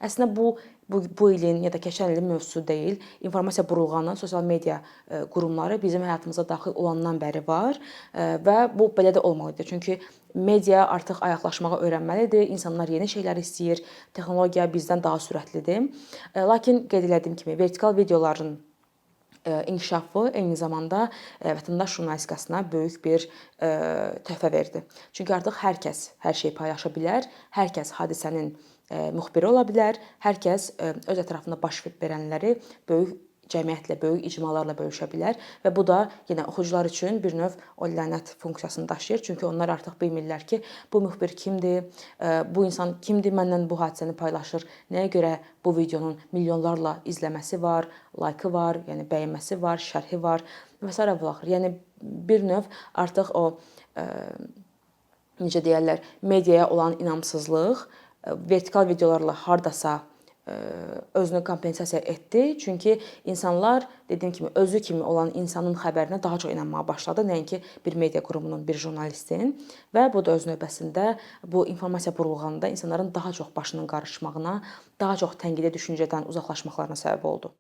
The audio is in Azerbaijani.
Əslində bu ilin ya da keçən ilin mövzusu deyil. İnformasiya burulğanı, sosial media qurumları bizim həyatımıza daxil olandan bəri var və bu belə də olmalıdır. Çünki media artıq ayaqlaşmağa öyrənməlidir. İnsanlar yeni şeylər istəyir. Texnologiya bizdən daha sürətlidir. Lakin qeyd etdiyim kimi vertikal videoların inkişafı eyni zamanda vətəndaş jurnalistikasına böyük bir töhfə verdi. Çünki artıq hər kəs hər şeyi paylaşa bilər, hər kəs hadisənin müxbiri ola bilər, hər kəs öz ətrafında baş verənləri böyük cəmiyyətlə, böyük icmalarla bölüşə bilər və bu da yenə oxucular üçün bir növ o lənət funksiyasını daşıyır. Çünki onlar artıq bilmirlər ki, bu müxbir kimdir, bu insan kimdir, məndən bu hadisəni paylaşır, nəyə görə bu videonun milyonlarla izləməsi var, laykı var, yəni bəyənməsi var, şərhi var və s. və yəni bir növ artıq o necə deyərlər, mediaya olan inamsızlıq vertikal videolarla hardasa özünü kompensasiya etdi. Çünki insanlar dediyim kimi özü kimi olan insanın xəbərinə daha çox inanmağa başladı, nəinki bir media qurumunun, bir jurnalistin və bu da öz növbəsində bu informasiya burulğanında insanların daha çox başının qarışmağına, daha çox tənqidi düşüncədən uzaqlaşmaqlarına səbəb oldu.